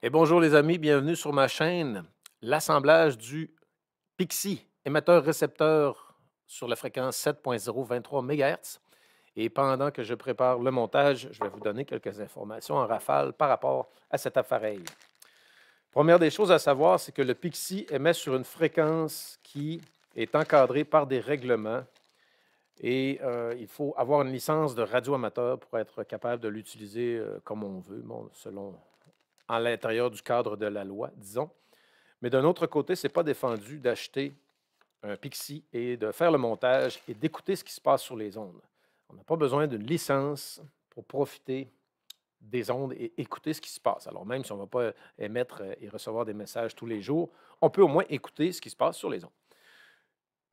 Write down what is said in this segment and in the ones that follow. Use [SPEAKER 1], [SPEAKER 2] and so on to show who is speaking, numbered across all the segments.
[SPEAKER 1] Et bonjour les amis, bienvenue sur ma chaîne. L'assemblage du Pixie, émetteur-récepteur sur la fréquence 7.023 MHz. Et pendant que je prépare le montage, je vais vous donner quelques informations en rafale par rapport à cet appareil. Première des choses à savoir, c'est que le Pixie émet sur une fréquence qui est encadrée par des règlements et il faut avoir une licence de radioamateur pour être capable de l'utiliser comme on veut, bon, selon à l'intérieur du cadre de la loi, disons. Mais d'un autre côté, ce n'est pas défendu d'acheter un Pixie et de faire le montage et d'écouter ce qui se passe sur les ondes. On n'a pas besoin d'une licence pour profiter des ondes et écouter ce qui se passe. Alors même si on ne va pas émettre et recevoir des messages tous les jours, on peut au moins écouter ce qui se passe sur les ondes.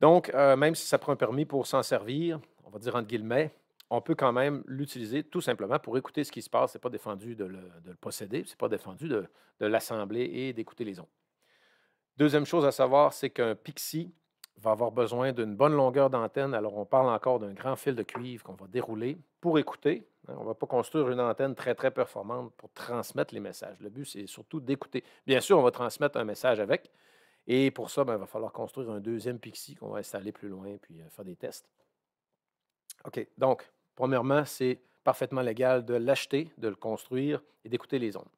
[SPEAKER 1] Donc, même si ça prend un permis pour s'en servir, on va dire entre guillemets, on peut quand même l'utiliser tout simplement pour écouter ce qui se passe. Ce n'est pas défendu de le posséder, ce n'est pas défendu de l'assembler et d'écouter les ondes. Deuxième chose à savoir, c'est qu'un Pixie va avoir besoin d'une bonne longueur d'antenne. Alors, on parle encore d'un grand fil de cuivre qu'on va dérouler pour écouter. On ne va pas construire une antenne très, très performante pour transmettre les messages. Le but, c'est surtout d'écouter. Bien sûr, on va transmettre un message avec. Et pour ça, il va falloir construire un deuxième Pixie qu'on va installer plus loin puis faire des tests. OK. Donc, premièrement, c'est parfaitement légal de l'acheter, de le construire et d'écouter les ondes.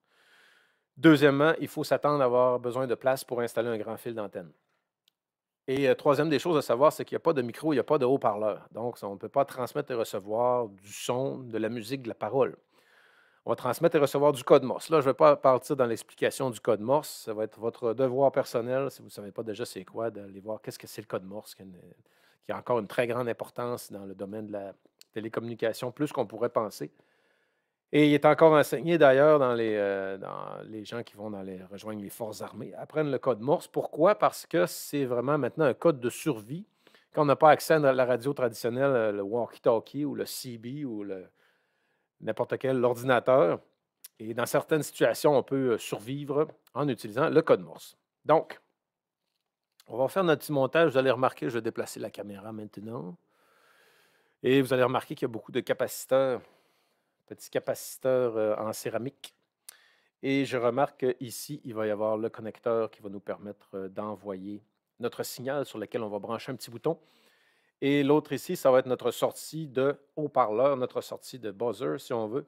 [SPEAKER 1] Deuxièmement, il faut s'attendre à avoir besoin de place pour installer un grand fil d'antenne. Et troisième des choses à savoir, c'est qu'il n'y a pas de micro, il n'y a pas de haut-parleur. Donc, on ne peut pas transmettre et recevoir du son, de la musique, de la parole. On va transmettre et recevoir du code Morse. Là, je ne vais pas partir dans l'explication du code Morse. Ça va être votre devoir personnel, si vous ne savez pas déjà c'est quoi, d'aller voir qu'est-ce que c'est le code Morse, qui a encore une très grande importance dans le domaine de la télécommunication, plus qu'on pourrait penser. Et il est encore enseigné d'ailleurs dans les gens qui vont rejoindre les forces armées, apprennent le code Morse. Pourquoi? Parce que c'est vraiment maintenant un code de survie. Quand on n'a pas accès à la radio traditionnelle, le walkie-talkie ou le CB ou n'importe quel ordinateur, et dans certaines situations, on peut survivre en utilisant le code Morse. Donc, on va faire notre petit montage. Vous allez remarquer, je vais déplacer la caméra maintenant. Et vous allez remarquer qu'il y a beaucoup de capaciteurs, petits capaciteurs en céramique. Et je remarque qu'ici, il va y avoir le connecteur qui va nous permettre d'envoyer notre signal sur lequel on va brancher un petit bouton. Et l'autre ici, ça va être notre sortie de haut-parleur, notre sortie de buzzer, si on veut.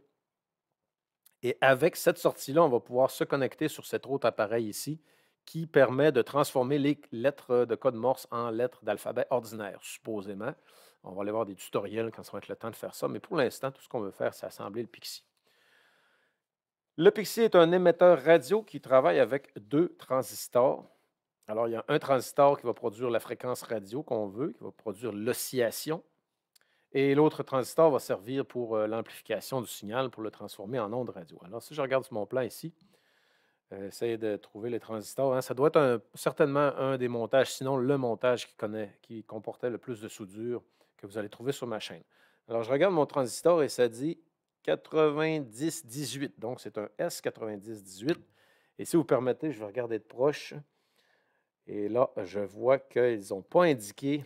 [SPEAKER 1] Et avec cette sortie-là, on va pouvoir se connecter sur cet autre appareil ici qui permet de transformer les lettres de code Morse en lettres d'alphabet ordinaire, supposément. On va aller voir des tutoriels quand ça va être le temps de faire ça. Mais pour l'instant, tout ce qu'on veut faire, c'est assembler le Pixie. Le Pixie est un émetteur radio qui travaille avec deux transistors. Alors, il y a un transistor qui va produire la fréquence radio qu'on veut, qui va produire l'oscillation. Et l'autre transistor va servir pour l'amplification du signal, pour le transformer en onde radio. Alors, si je regarde sur mon plan ici, j'essaie de trouver les transistors. Hein, ça doit être certainement un des montages, sinon le montage qui comportait le plus de soudure que vous allez trouver sur ma chaîne. Alors, je regarde mon transistor et ça dit 9018. Donc, c'est un S9018. Et si vous permettez, je vais regarder de proche. Et là, je vois qu'ils n'ont pas indiqué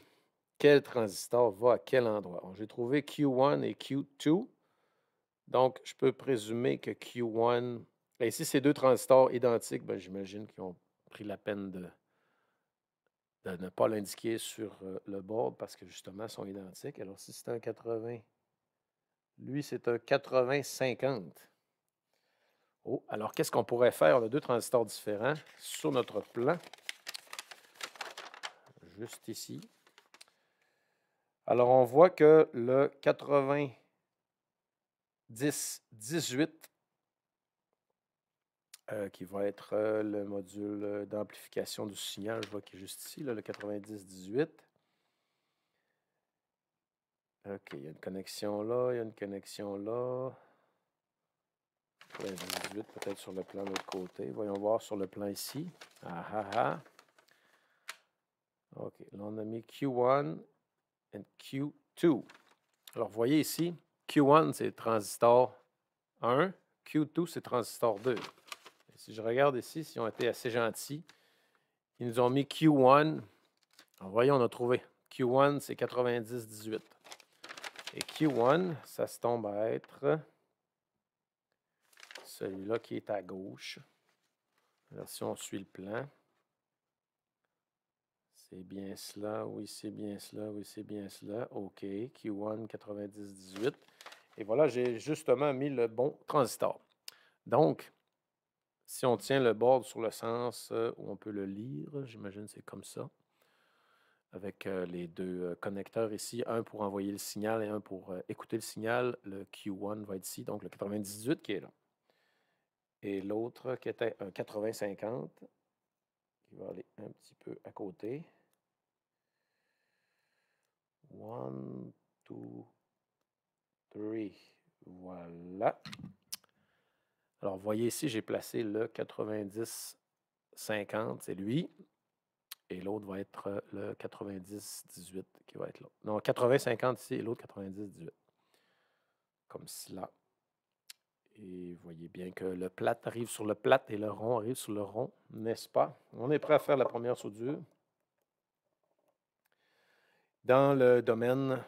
[SPEAKER 1] quel transistor va à quel endroit. J'ai trouvé Q1 et Q2. Donc, je peux présumer que Q1... Et si c'est deux transistors identiques, ben, j'imagine qu'ils ont pris la peine de ne pas l'indiquer sur le board parce que justement, ils sont identiques. Alors, si c'est un 80, lui, c'est un 80-50. Oh, alors, qu'est-ce qu'on pourrait faire? On a deux transistors différents sur notre plan. Juste ici. Alors, on voit que le 90-18, qui va être le module d'amplification du signal, je vois qu'il est juste ici, là, le 90-18. OK, il y a une connexion là, il y a une connexion là. 98, peut-être sur le plan de l'autre côté. Voyons voir sur le plan ici. Ah ah ah. OK, là, on a mis Q1 et Q2. Alors, vous voyez ici, Q1, c'est transistor 1. Q2, c'est transistor 2. Et si je regarde ici, s'ils ont été assez gentils, ils nous ont mis Q1. Alors, voyons, on a trouvé. Q1, c'est 90-18. Et Q1, ça se tombe à être celui-là qui est à gauche. Alors, si on suit le plan, c'est bien cela, oui, c'est bien cela, oui, c'est bien cela. OK, Q1 9018. Et voilà, j'ai justement mis le bon transistor. Donc, si on tient le board sur le sens où on peut le lire, j'imagine que c'est comme ça, avec les deux connecteurs ici, un pour envoyer le signal et un pour écouter le signal. Le Q1 va être ici, donc le 98 qui est là. Et l'autre qui était un 8050, qui va aller un petit peu à côté. 1, 2, 3. Voilà. Alors, vous voyez ici, j'ai placé le 9050, c'est lui. Et l'autre va être le 9018 qui va être là. Non, 8050 ici et l'autre 9018. Comme cela. Et vous voyez bien que le plat arrive sur le plat et le rond arrive sur le rond, n'est-ce pas? On est prêt à faire la première soudure. Dans le domaine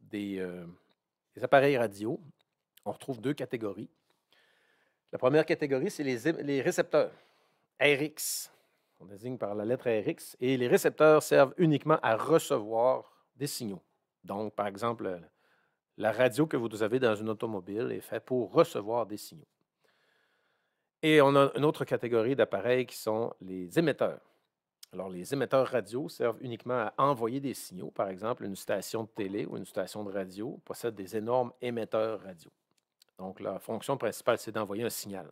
[SPEAKER 1] des appareils radio, on retrouve deux catégories. La première catégorie, c'est les récepteurs RX. On désigne par la lettre RX. Et les récepteurs servent uniquement à recevoir des signaux. Donc, par exemple, la radio que vous avez dans une automobile est faite pour recevoir des signaux. Et on a une autre catégorie d'appareils qui sont les émetteurs. Alors, les émetteurs radio servent uniquement à envoyer des signaux. Par exemple, une station de télé ou une station de radio possède des énormes émetteurs radio. Donc, la fonction principale, c'est d'envoyer un signal.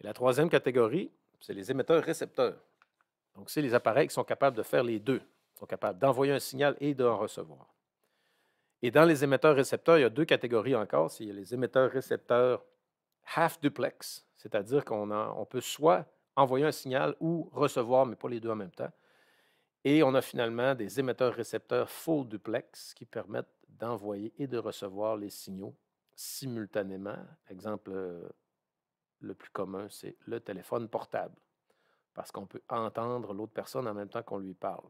[SPEAKER 1] Et la troisième catégorie, c'est les émetteurs-récepteurs. Donc, c'est les appareils qui sont capables de faire les deux. Ils sont capables d'envoyer un signal et d'en recevoir. Et dans les émetteurs-récepteurs, il y a deux catégories encore. C'est les émetteurs-récepteurs half-duplex, c'est-à-dire qu'on peut soit envoyer un signal ou recevoir, mais pas les deux en même temps. Et on a finalement des émetteurs-récepteurs full duplex qui permettent d'envoyer et de recevoir les signaux simultanément. Exemple le plus commun, c'est le téléphone portable, parce qu'on peut entendre l'autre personne en même temps qu'on lui parle.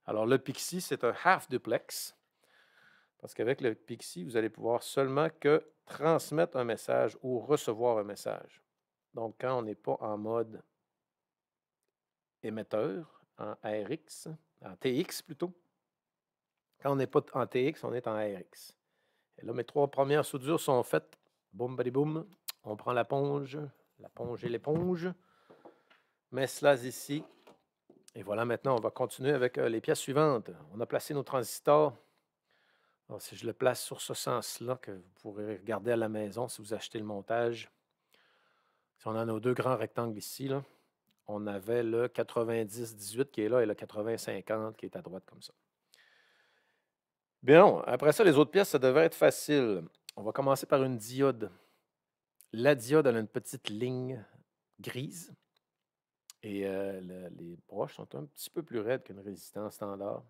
[SPEAKER 1] Alors, le Pixie, c'est un half-duplex, parce qu'avec le Pixie, vous allez pouvoir seulement que transmettre un message ou recevoir un message. Donc, quand on n'est pas en mode émetteur, en RX, en TX plutôt, quand on n'est pas en TX, on est en RX. Et là, mes trois premières soudures sont faites. Boum, badi boum. On prend la ponge et l'éponge. Met cela ici. Et voilà, maintenant, on va continuer avec les pièces suivantes. On a placé nos transistors. Alors, si je le place sur ce sens-là, que vous pourrez regarder à la maison si vous achetez le montage. Si on a nos deux grands rectangles ici, là, on avait le 90-18 qui est là et le 80-50 qui est à droite comme ça. Bien, après ça, les autres pièces, ça devrait être facile. On va commencer par une diode. La diode, elle a une petite ligne grise et les broches sont un petit peu plus raides qu'une résistance standard.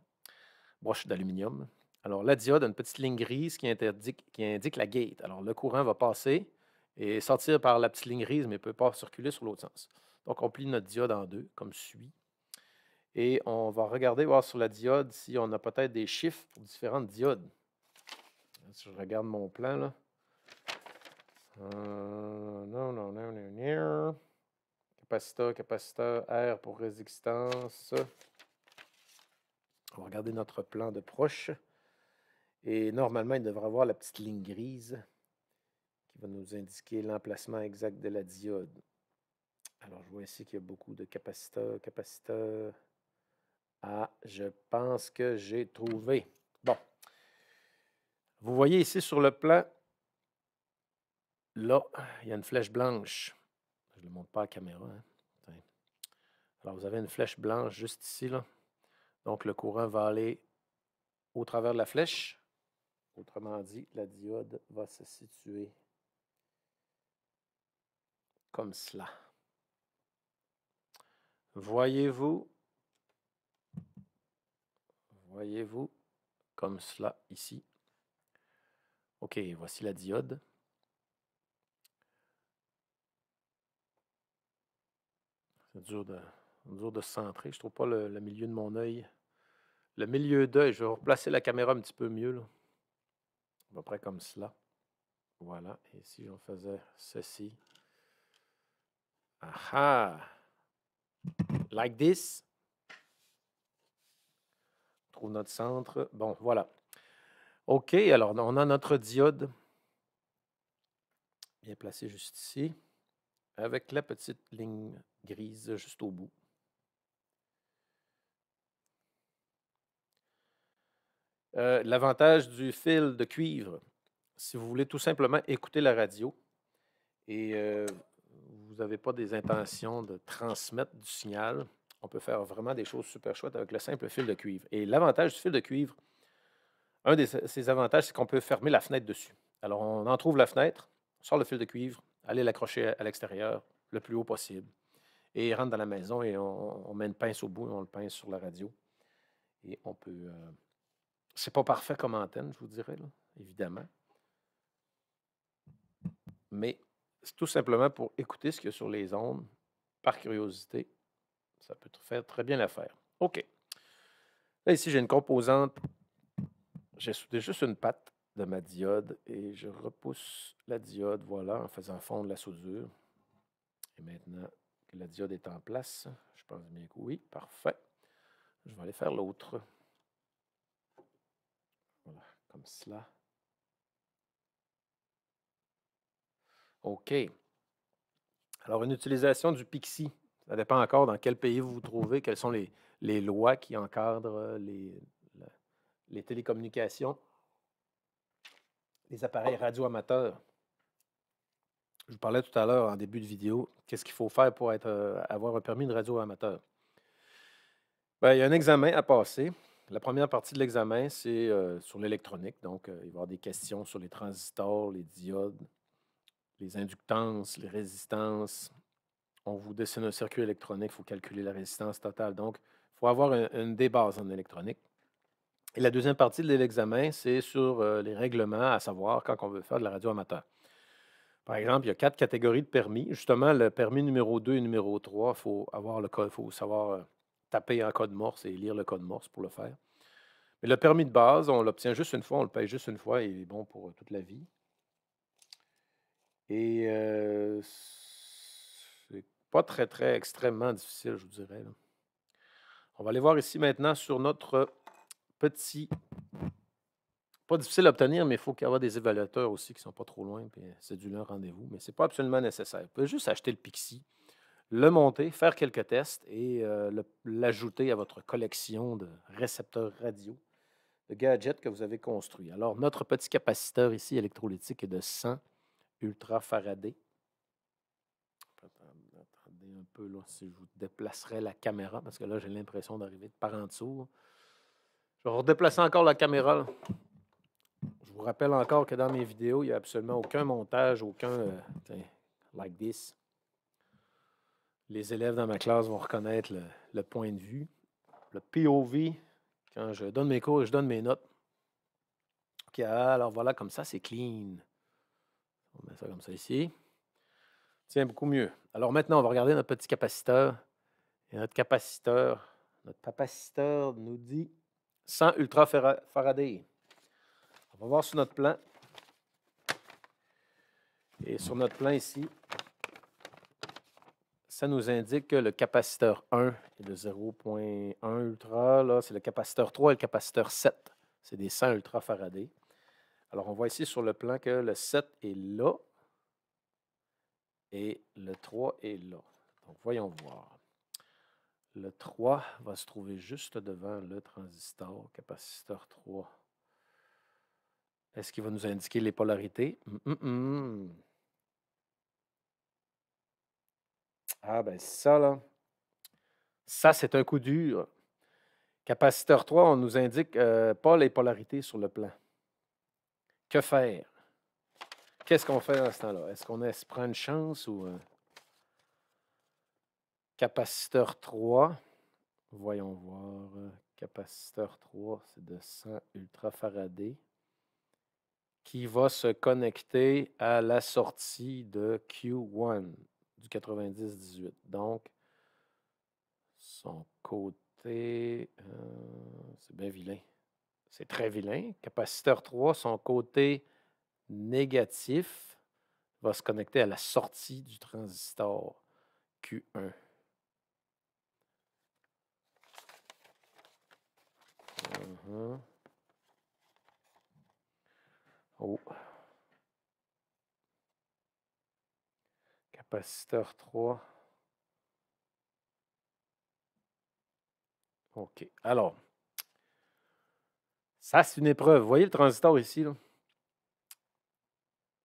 [SPEAKER 1] Broche d'aluminium. Alors, la diode a une petite ligne grise qui indique la gate. Alors, le courant va passer et sortir par la petite ligne grise, mais ne peut pas circuler sur l'autre sens. Donc, on plie notre diode en deux, comme suit. Et on va regarder, voir sur la diode si on a peut-être des chiffres pour différentes diodes. Si je regarde mon plan, là. Non. Capaciteur, R pour résistance. On va regarder notre plan de proche. Et normalement, il devrait avoir la petite ligne grise qui va nous indiquer l'emplacement exact de la diode. Alors, je vois ici qu'il y a beaucoup de capaciteurs. Ah, je pense que j'ai trouvé. Bon. Vous voyez ici sur le plan, là, il y a une flèche blanche. Je ne le montre pas à la caméra. Hein. Alors, vous avez une flèche blanche juste ici, là. Donc, le courant va aller au travers de la flèche. Autrement dit, la diode va se situer comme cela. Voyez-vous comme cela ici. OK, voici la diode. C'est dur de se centrer. Je ne trouve pas le milieu de mon œil. Le milieu d'œil, je vais replacer la caméra un petit peu mieux. Là. À peu près comme cela. Voilà. Et si on faisait ceci. Ah, like this. On trouve notre centre. Bon, voilà. OK, alors on a notre diode bien placée juste ici, avec la petite ligne grise juste au bout. L'avantage du fil de cuivre, si vous voulez tout simplement écouter la radio et vous n'avez pas des intentions de transmettre du signal, on peut faire vraiment des choses super chouettes avec le simple fil de cuivre. Et l'avantage du fil de cuivre, un de ses avantages, c'est qu'on peut fermer la fenêtre dessus. Alors, on en trouve la fenêtre, on sort le fil de cuivre, allez l'accrocher à l'extérieur le plus haut possible. Et il rentre dans la maison et on met une pince au bout et on le pince sur la radio. Et on peut. C'est pas parfait comme antenne, je vous dirais, là, évidemment. Mais c'est tout simplement pour écouter ce qu'il y a sur les ondes, par curiosité. Ça peut faire très bien l'affaire. OK. Là, ici, j'ai une composante. J'ai soudé juste une patte de ma diode et je repousse la diode, voilà, en faisant fondre la soudure. Et maintenant que la diode est en place, je pense bien que oui, parfait. Je vais aller faire l'autre. Voilà, comme cela. OK. Alors, une utilisation du Pixie, ça dépend encore dans quel pays vous vous trouvez, quelles sont les lois qui encadrent les télécommunications, les appareils radioamateurs. Je vous parlais tout à l'heure en début de vidéo, qu'est-ce qu'il faut faire pour avoir un permis de radioamateur? Bien, il y a un examen à passer. La première partie de l'examen, c'est sur l'électronique. Donc, il va y avoir des questions sur les transistors, les diodes, les inductances, les résistances. On vous dessine un circuit électronique, il faut calculer la résistance totale. Donc, il faut avoir une des bases en électronique. Et la deuxième partie de l'examen, c'est sur les règlements, à savoir quand on veut faire de la radio amateur. Par exemple, il y a 4 catégories de permis. Justement, le permis numéro 2 et numéro 3, il faut avoir le code, il faut savoir taper en code Morse et lire le code Morse pour le faire. Mais le permis de base, on l'obtient juste une fois, on le paye juste une fois et il est bon pour toute la vie. Et c'est pas très, très extrêmement difficile, je vous dirais, là. On va aller voir ici maintenant sur notre petit. Pas difficile à obtenir, mais il faut qu'il y ait des évaluateurs aussi qui ne sont pas trop loin, puis c'est du leur rendez-vous. Mais ce n'est pas absolument nécessaire. Vous pouvez juste acheter le Pixie, le monter, faire quelques tests et l'ajouter à votre collection de récepteurs radio, de gadgets que vous avez construits. Alors, notre petit capaciteur ici électrolytique est de 100 ultrafaradés. Attendez un peu là, si je vous déplacerais la caméra, parce que là, j'ai l'impression d'arriver de par en dessous. Je vais redéplacer encore la caméra, là. Je vous rappelle encore que dans mes vidéos, il n'y a absolument aucun montage, aucun like this. Les élèves dans ma classe vont reconnaître le point de vue, le POV, quand je donne mes cours et je donne mes notes. OK, alors voilà, comme ça, c'est clean. On met ça comme ça ici. Tiens, beaucoup mieux. Alors maintenant, on va regarder notre petit capaciteur. Et notre capaciteur nous dit 100 ultrafaradés. On va voir sur notre plan. Et sur notre plan ici, ça nous indique que le capaciteur 1 est de 0,1 ultra. Là, c'est le capaciteur 3 et le capaciteur 7. C'est des 100 ultrafaradés. Alors, on voit ici sur le plan que le 7 est là et le 3 est là. Donc, voyons voir. Le 3 va se trouver juste devant le transistor, capaciteur 3. Est-ce qu'il va nous indiquer les polarités? Ah, ben ça, là, ça, c'est un coup dur. Capaciteur 3, on nous indique pas les polarités sur le plan. Que faire? Qu'est-ce qu'on fait à ce temps-là? Est-ce qu'on se prend une chance ou capaciteur 3? Voyons voir. Capaciteur 3, c'est de 100 ultrafaradés qui va se connecter à la sortie de Q1 du 90-18. Donc, son côté, c'est bien vilain. C'est très vilain. Capaciteur 3, son côté négatif va se connecter à la sortie du transistor Q1. Oh. Capaciteur 3. OK. Alors, ça, c'est une épreuve. Vous voyez le transistor ici, là?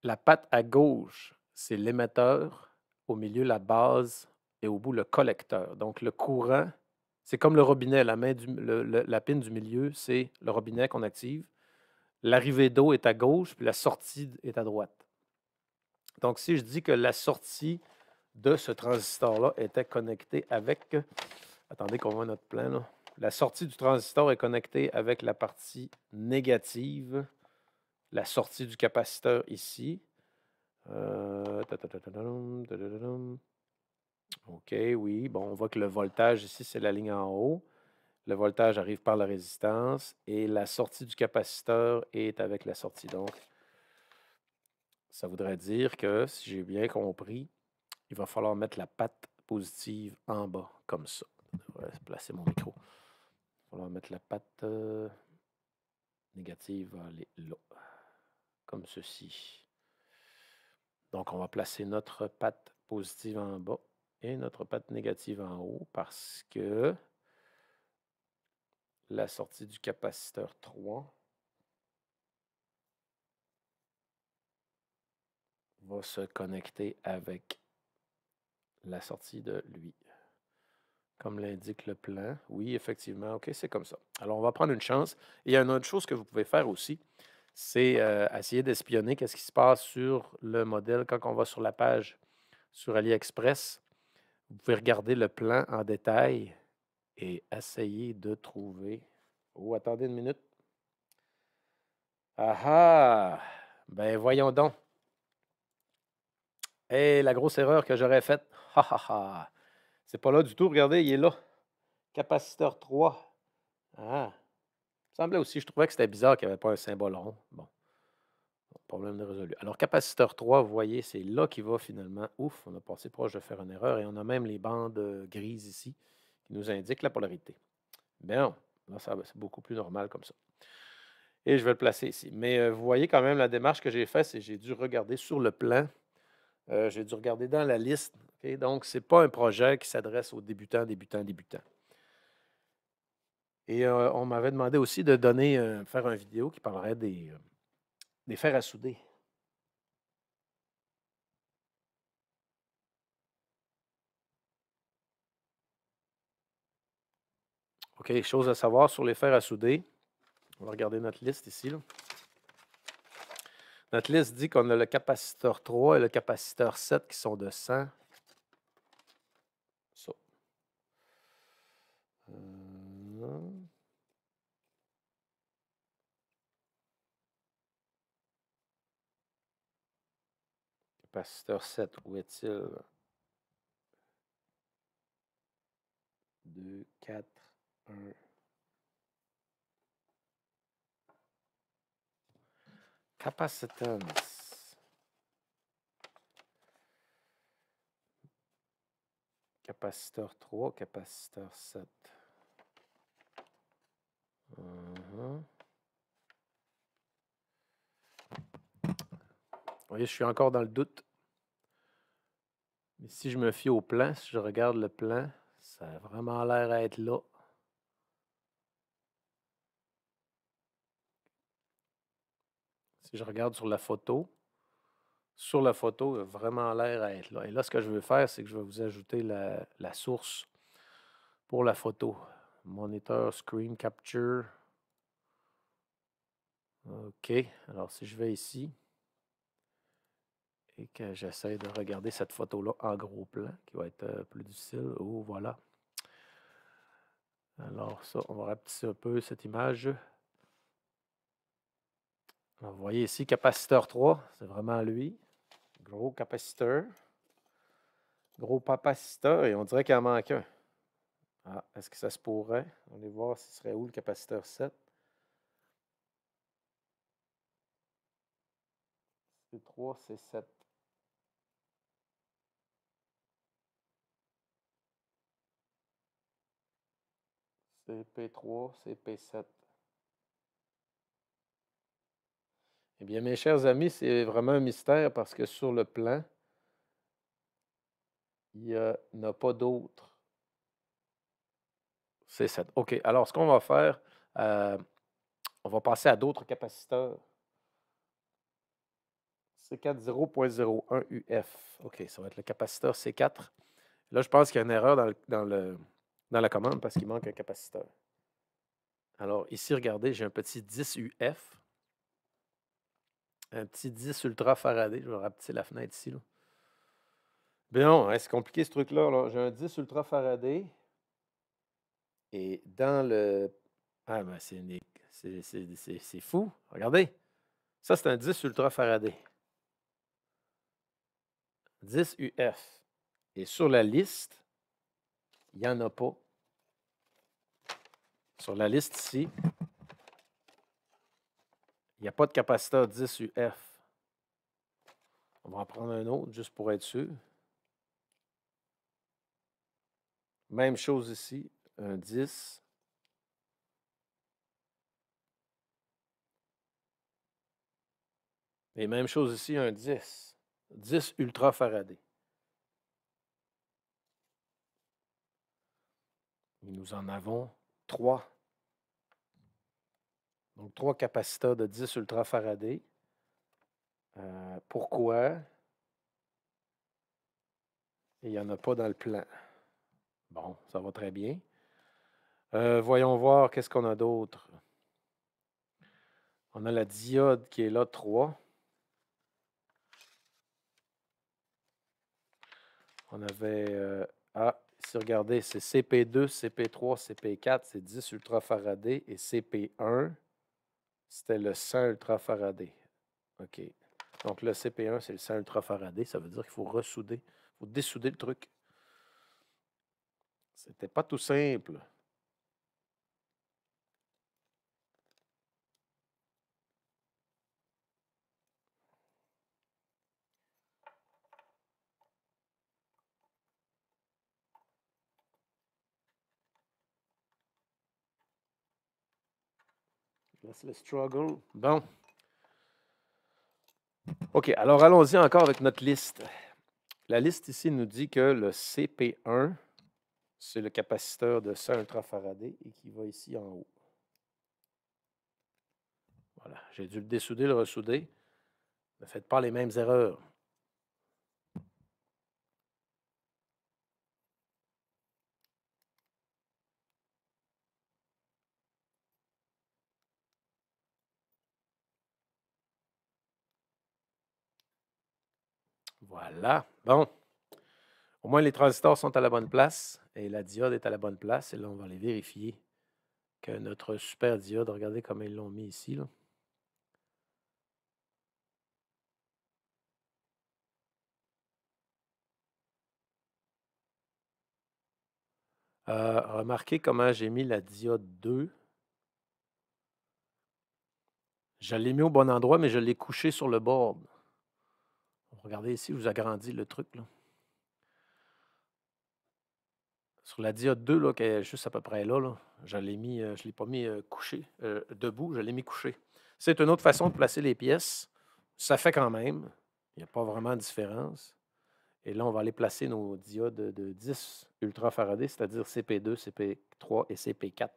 [SPEAKER 1] La patte à gauche, c'est l'émetteur. Au milieu, la base. Et au bout, le collecteur. Donc, le courant, c'est comme le robinet. La pine du milieu, c'est le robinet qu'on active. L'arrivée d'eau est à gauche, puis la sortie est à droite. Donc, si je dis que la sortie de ce transistor-là était connectée avec... Attendez qu'on voit notre plan, là. La sortie du transistor est connectée avec la partie négative. La sortie du capaciteur ici. OK, oui. Bon, on voit que le voltage ici, c'est la ligne en haut. Le voltage arrive par la résistance et la sortie du capaciteur est avec la sortie. Donc, ça voudrait dire que, si j'ai bien compris, il va falloir mettre la patte positive en bas, comme ça. Je vais placer mon micro. Il va falloir mettre la patte négative, va aller là, comme ceci. Donc, on va placer notre patte positive en bas et notre patte négative en haut parce que la sortie du capaciteur 3 va se connecter avec la sortie de lui. Comme l'indique le plan. Oui, effectivement. OK, c'est comme ça. Alors, on va prendre une chance. Et il y a une autre chose que vous pouvez faire aussi, c'est essayer d'espionner qu'est-ce qui se passe sur le modèle quand on va sur la page sur AliExpress. Vous pouvez regarder le plan en détail et essayer de trouver... Oh, attendez une minute. Ah ah! Ben voyons donc. Hé, la grosse erreur que j'aurais faite. Ha ha ha! C'est pas là du tout. Regardez, il est là. Capaciteur 3. Ah! Il me semblait aussi, je trouvais que c'était bizarre qu'il n'y avait pas un symbole rond. Bon, problème résolu. Alors, capaciteur 3, vous voyez, c'est là qu'il va finalement. Ouf, on a passé proche de faire une erreur et on a même les bandes grises ici qui nous indiquent la polarité. Bien, là, c'est beaucoup plus normal comme ça. Et je vais le placer ici. Mais vous voyez quand même la démarche que j'ai faite, c'est que j'ai dû regarder sur le plan. J'ai dû regarder dans la liste. Okay? Donc, ce n'est pas un projet qui s'adresse aux débutants. Et on m'avait demandé aussi de faire une vidéo qui parlerait des fers à souder. OK, chose à savoir sur les fers à souder. On va regarder notre liste ici. Là. Notre liste dit qu'on a le capaciteur 3 et le capaciteur 7 qui sont de 100. Ça. Capaciteur 7, où est-il? 2, 4, 1. Capacitance. Capaciteur 3, capaciteur 7. Vous voyez, je suis encore dans le doute. Mais si je me fie au plan, si je regarde le plan, ça a vraiment l'air à être là. Si je regarde sur la photo, il a vraiment l'air à être là. Et là, ce que je veux faire, c'est que je vais vous ajouter la source pour la photo. Monitor Screen Capture. OK. Alors, si je vais ici et que j'essaie de regarder cette photo-là en gros plan, qui va être plus difficile. Oh, voilà. Alors, ça, on va rapetisser un peu cette image. Alors, vous voyez ici, capaciteur 3, c'est vraiment lui. Gros capaciteur. Gros capaciteur, et on dirait qu'il en manque un. Ah, est-ce que ça se pourrait? On va aller voir ce serait où le capaciteur 7. C'est 3, c'est 7. CP3, CP7. Eh bien, mes chers amis, c'est vraiment un mystère parce que sur le plan, il n'y en a pas d'autres. C7. OK. Alors, ce qu'on va faire, on va passer à d'autres capaciteurs. C4 0.01 UF. OK, ça va être le capaciteur C4. Là, je pense qu'il y a une erreur dans la commande parce qu'il manque un capaciteur. Alors, ici, regardez, j'ai un petit 10 UF. Un petit 10 ultra Faraday. Je vais rapetisser la fenêtre ici. Là. Bien, c'est compliqué ce truc-là. Là. J'ai un 10 ultra Faraday. Et dans le. Ah, ben, c'est fou. Regardez. Ça, c'est un 10 ultra Faraday. 10 UF. Et sur la liste, il n'y en a pas. Sur la liste ici, il n'y a pas de capaciteur 10 UF. On va en prendre un autre juste pour être sûr. Même chose ici, un 10. Et même chose ici, un 10. 10 ultra Faraday. Et nous en avons 3. Donc, 3 capaciteurs de 10 ultra Faraday. Pourquoi? Et il n'y en a pas dans le plan. Bon, ça va très bien. Voyons voir qu'est-ce qu'on a d'autre. On a la diode qui est là, 3. On avait... ici, regardez, c'est CP2, CP3, CP4, c'est 10 ultrafaraday. Et CP1, c'était le 100 ultrafaraday. OK. Donc, le CP1, c'est le 100 ultrafaraday. Ça veut dire qu'il faut ressouder. Il faut dessouder le truc. C'était pas tout simple. Laisse le struggle. Bon. OK, alors allons-y encore avec notre liste. La liste ici nous dit que le CP1, c'est le capaciteur de 100 ultrafaraday et qui va ici en haut. Voilà, j'ai dû le dessouder, le ressouder. Ne faites pas les mêmes erreurs. Voilà. Bon. Au moins, les transistors sont à la bonne place et la diode est à la bonne place. Et là, on va aller vérifier que notre super diode, regardez comme ils l'ont mis ici. Là. Remarquez comment j'ai mis la diode 2. Je l'ai mis au bon endroit, mais je l'ai couché sur le bord. Regardez ici, je vous agrandis le truc. Là. Sur la diode 2, là, qui est juste à peu près là, je ne l'ai pas mis couché, debout, je l'ai mis couché. C'est une autre façon de placer les pièces. Ça fait quand même. Il n'y a pas vraiment de différence. Et là, on va aller placer nos diodes de 10 ultrafaraday, c'est-à-dire CP2, CP3 et CP4.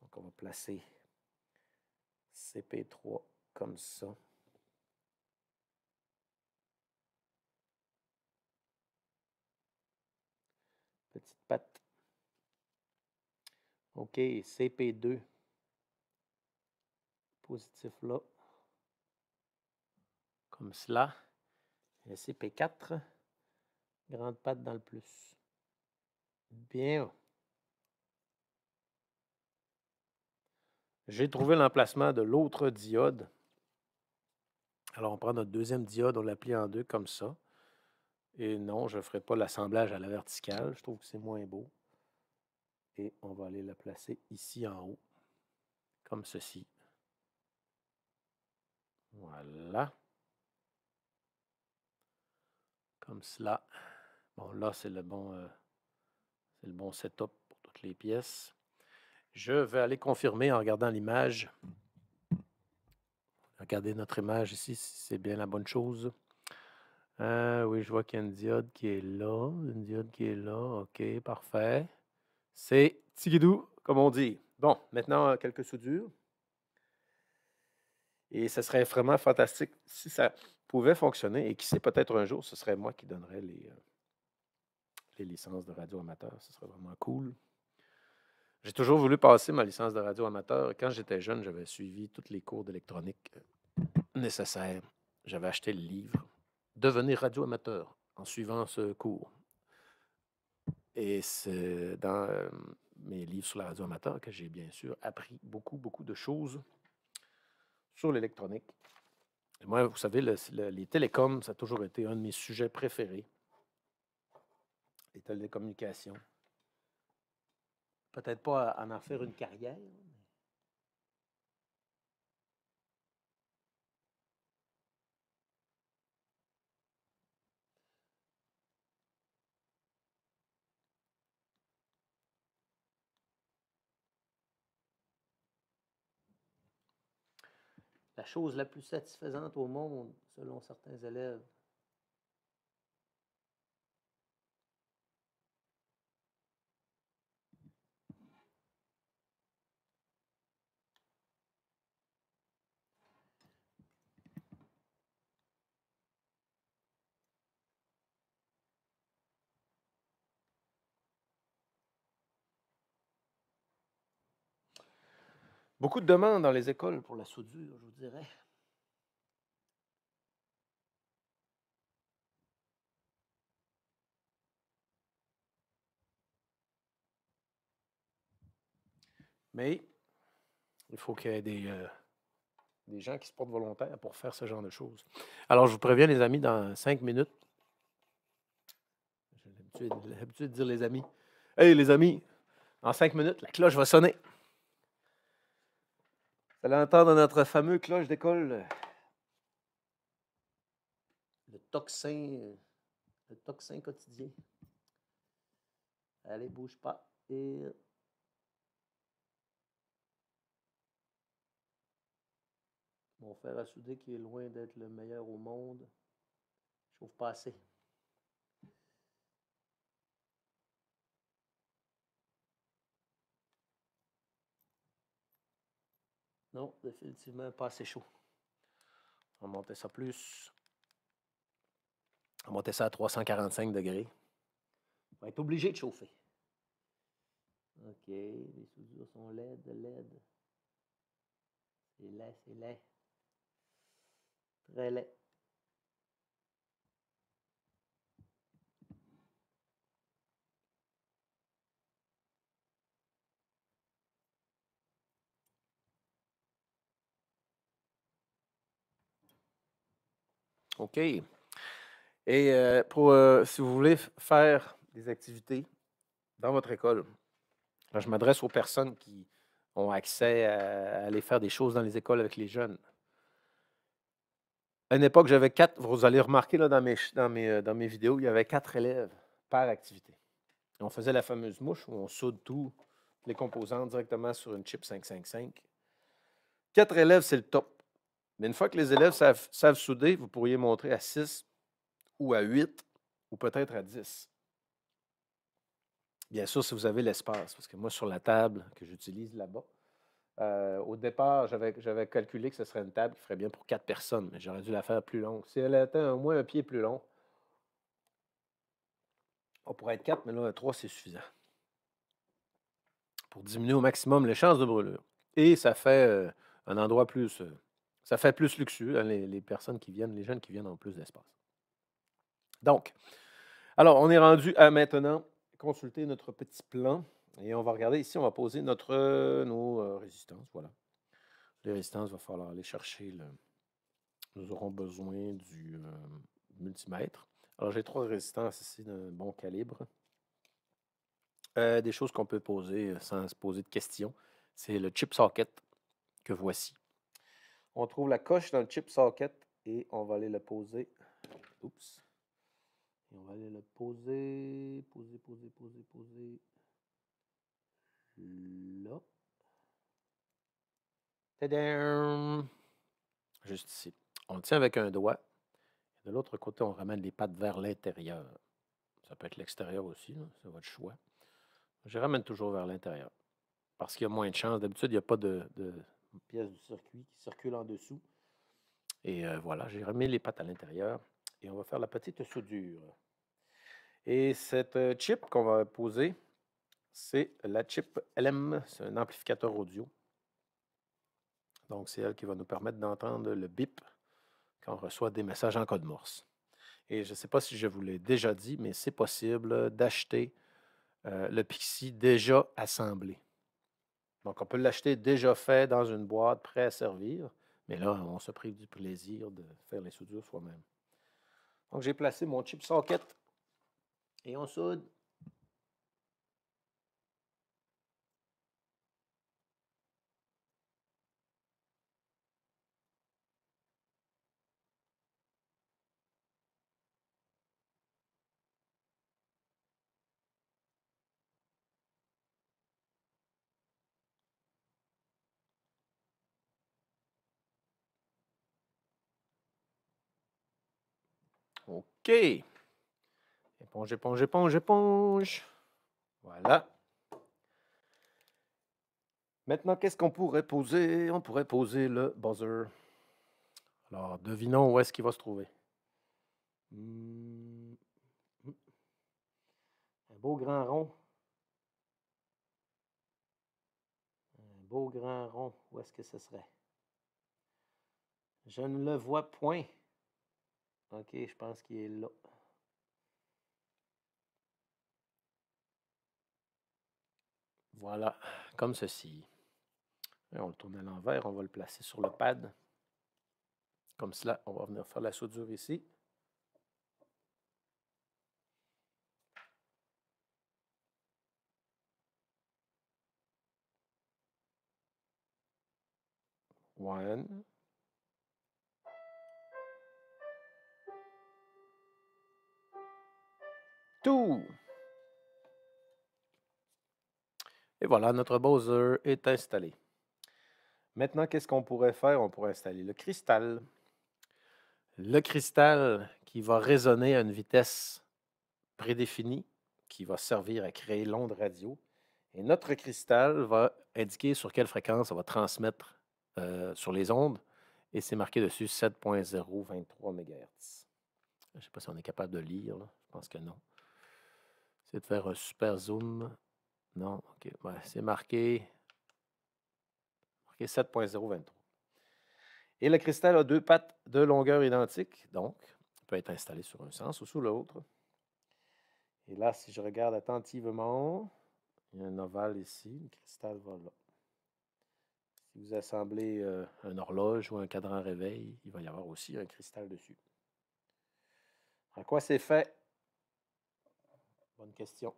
[SPEAKER 1] Donc, on va placer CP3 comme ça. Petite patte. OK, CP2. Positif là. Comme cela. Et CP4. Grande patte dans le plus. Bien. J'ai trouvé l'emplacement de l'autre diode. Alors, on prend notre deuxième diode, on la plie en deux comme ça. Et non, je ne ferai pas l'assemblage à la verticale. Je trouve que c'est moins beau. Et on va aller la placer ici en haut, comme ceci. Voilà. Comme cela. Bon, là, c'est le bon setup pour toutes les pièces. Je vais aller confirmer en regardant l'image. Regardez notre image ici, si c'est bien la bonne chose. Oui, je vois qu'il y a une diode qui est là. Une diode qui est là. OK, parfait. C'est tigidou, comme on dit. Bon, maintenant, quelques soudures. Et ce serait vraiment fantastique si ça pouvait fonctionner. Et qui sait, peut-être un jour, ce serait moi qui donnerais les licences de radio amateur. Ce serait vraiment cool. J'ai toujours voulu passer ma licence de radio amateur. Quand j'étais jeune, j'avais suivi tous les cours d'électronique nécessaires. J'avais acheté le livre Devenir radio amateur en suivant ce cours. Et c'est dans mes livres sur la radio amateur que j'ai bien sûr appris beaucoup, beaucoup de choses sur l'électronique. Et moi, vous savez, les télécoms, ça a toujours été un de mes sujets préférés. Les télécommunications. Peut-être pas à en faire une carrière. La chose la plus satisfaisante au monde, selon certains élèves. Beaucoup de demandes dans les écoles pour la soudure, je vous dirais. Mais il faut qu'il y ait des gens qui se portent volontaires pour faire ce genre de choses. Alors, je vous préviens, les amis, dans 5 minutes, j'ai l'habitude de dire les amis. Hey, les amis, en 5 minutes, la cloche va sonner. Vous allez entendre notre fameux cloche d'école, le tocsin quotidien. Allez, bouge pas. Et mon fer à souder qui est loin d'être le meilleur au monde. Je chauffe pas assez. Non, définitivement pas assez chaud. On va monter ça plus. On va monter ça à 345 degrés. On va être obligé de chauffer. OK, les soudures sont laides. C'est laid. Très laid. OK. Et si vous voulez faire des activités dans votre école, là, je m'adresse aux personnes qui ont accès à aller faire des choses dans les écoles avec les jeunes. À une époque, j'avais 4, vous allez remarquer là, dans mes vidéos, il y avait 4 élèves par activité. On faisait la fameuse mouche où on soude tous les composantes directement sur une chip 555. 4 élèves, c'est le top. Mais une fois que les élèves savent souder, vous pourriez montrer à 6 ou à 8 ou peut-être à 10. Bien sûr, si vous avez l'espace, parce que moi, sur la table que j'utilise là-bas, au départ, j'avais calculé que ce serait une table qui ferait bien pour 4 personnes, mais j'aurais dû la faire plus longue. Si elle était au moins un pied plus long, on pourrait être 4, mais là, 3, c'est suffisant. Pour diminuer au maximum les chances de brûlure. Et ça fait un endroit plus. Ça fait plus luxueux. Hein, les personnes qui viennent, les jeunes qui viennent ont plus d'espace. Donc, alors, on est rendu à maintenant consulter notre petit plan. Et on va regarder ici, on va poser nos résistances. Voilà. Les résistances, il va falloir aller chercher nous aurons besoin du multimètre. Alors, j'ai 3 résistances ici d'un bon calibre. Des choses qu'on peut poser sans se poser de questions. C'est le chip socket que voici. On trouve la coche dans le chip socket et on va aller le poser. Oups. Et on va aller le poser. Poser. Là. Tadam! Juste ici. On le tient avec un doigt. De l'autre côté, on ramène les pattes vers l'intérieur. Ça peut être l'extérieur aussi, là, c'est votre choix. Je ramène toujours vers l'intérieur. Parce qu'il y a moins de chance. D'habitude, il n'y a pas de pièce du circuit qui circule en dessous. Et voilà, j'ai remis les pattes à l'intérieur. Et on va faire la petite soudure. Et cette chip qu'on va poser, c'est la chip LM. C'est un amplificateur audio. Donc, c'est elle qui va nous permettre d'entendre le bip quand on reçoit des messages en code Morse. Et je ne sais pas si je vous l'ai déjà dit, mais c'est possible d'acheter le Pixie déjà assemblé. Donc, on peut l'acheter déjà fait dans une boîte, prêt à servir. Mais là, on se prive du plaisir de faire les soudures soi-même. Donc, j'ai placé mon chip socket et on soude. OK. Éponge, éponge, éponge, éponge. Voilà. Maintenant, qu'est-ce qu'on pourrait poser? On pourrait poser le buzzer. Alors, devinons où est-ce qu'il va se trouver. Un beau grand rond. Un beau grand rond. Où est-ce que ce serait? Je ne le vois point. OK, je pense qu'il est là. Voilà, comme ceci. Et on le tourne à l'envers, on va le placer sur le pad. Comme cela, on va venir faire la soudure ici. One. Two. Et voilà, notre buzzer est installé. Maintenant, qu'est-ce qu'on pourrait faire? On pourrait installer le cristal. Le cristal qui va résonner à une vitesse prédéfinie, qui va servir à créer l'onde radio. Et notre cristal va indiquer sur quelle fréquence on va transmettre sur les ondes. Et c'est marqué dessus 7.023 MHz. Je ne sais pas si on est capable de lire. Là. Je pense que non. C'est de faire un super zoom. Non, OK. Ouais, c'est marqué 7.023. Et le cristal a deux pattes de longueur identique, donc il peut être installé sur un sens ou sous l'autre. Et là, si je regarde attentivement, il y a un ovale ici, le cristal va là. Si vous assemblez une horloge ou un cadran réveil, il va y avoir aussi un cristal dessus. À quoi c'est fait? Bonne question.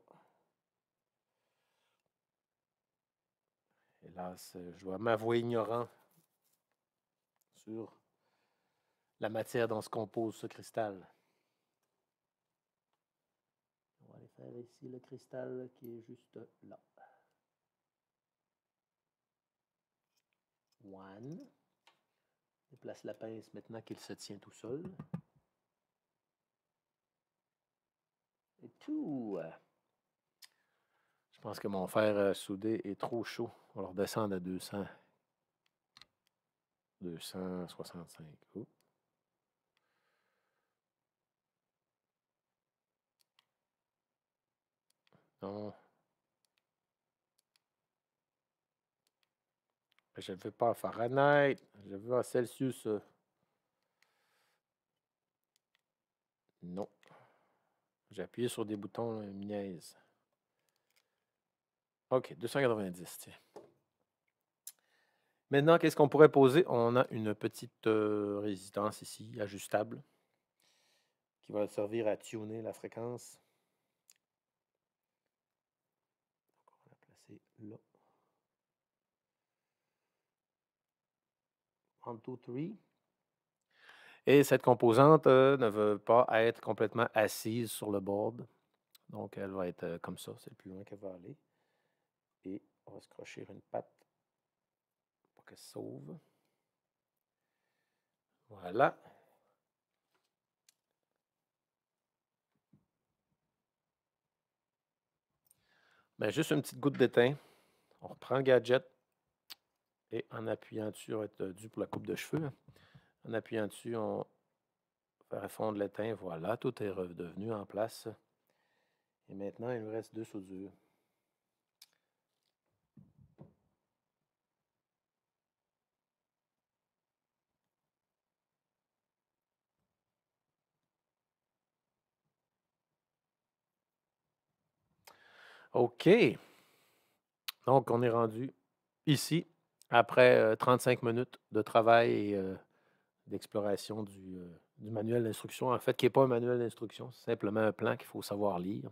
[SPEAKER 1] Hélas, je dois m'avouer ignorant sur la matière dont se compose ce cristal. On va aller faire ici le cristal qui est juste là. One. Déplace la pince maintenant qu'il se tient tout seul. Et two. Je pense que mon fer soudé est trop chaud. On va redescendre à 200. 265. Oh. Non. Je ne veux pas en Fahrenheit. Je veux en Celsius. Non. J'ai appuyé sur des boutons, une niaise. OK, 290, tiens. Maintenant, qu'est-ce qu'on pourrait poser? On a une petite résistance ici, ajustable, qui va servir à tuner la fréquence. Donc, on va la placer là. 1, 2, 3. Et cette composante ne veut pas être complètement assise sur le board. Donc, elle va être comme ça. C'est le plus loin qu'elle va aller. Et on va se crocher une patte qu'elle s'ouvre. Voilà. Ben, juste une petite goutte d'étain. On reprend le gadget et en appuyant dessus, on va être dû pour la coupe de cheveux. En appuyant dessus, on fait fondre l'étain. Voilà, tout est redevenu en place. Et maintenant, il nous reste 2 soudures. OK. Donc, on est rendu ici après 35 minutes de travail et d'exploration du manuel d'instruction. En fait, qui n'est pas un manuel d'instruction, c'est simplement un plan qu'il faut savoir lire.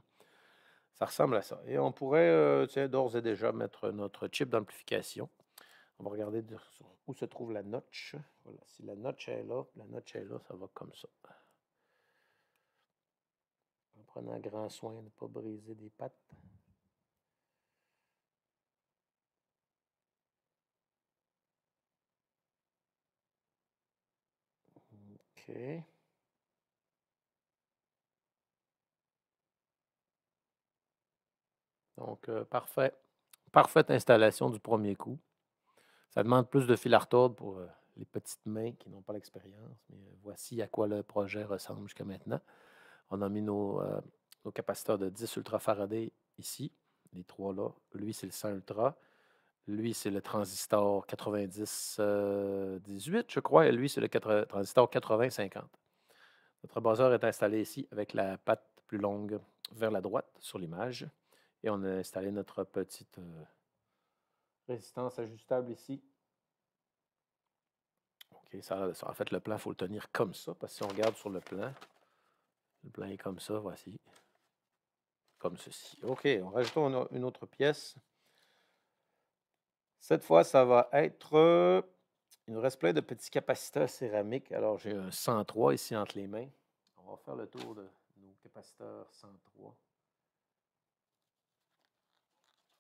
[SPEAKER 1] Ça ressemble à ça. Et on pourrait, d'ores et déjà mettre notre chip d'amplification. On va regarder où se trouve la notch. Voilà, si la notch est là, ça va comme ça. En prenant grand soin de ne pas briser des pattes. OK. Donc, parfait. Parfaite installation du premier coup. Ça demande plus de fil à retordre pour les petites mains qui n'ont pas l'expérience. Mais voici à quoi le projet ressemble jusqu'à maintenant. On a mis nos capaciteurs de 10 ultrafaraday ici, les 3 là. Lui, c'est le 100 ultra. Lui, c'est le transistor 90-18, je crois. Et lui, c'est le transistor 80-50. Notre buzzer est installé ici avec la patte plus longue vers la droite sur l'image. Et on a installé notre petite résistance ajustable ici. OK, en fait, le plan, il faut le tenir comme ça, parce que si on regarde sur le plan est comme ça, voici. Comme ceci. OK, on rajoute une autre pièce. Cette fois, ça va être... il nous reste plein de petits capaciteurs céramiques. Alors, j'ai un 103 ici entre les mains. On va faire le tour de nos capaciteurs 103.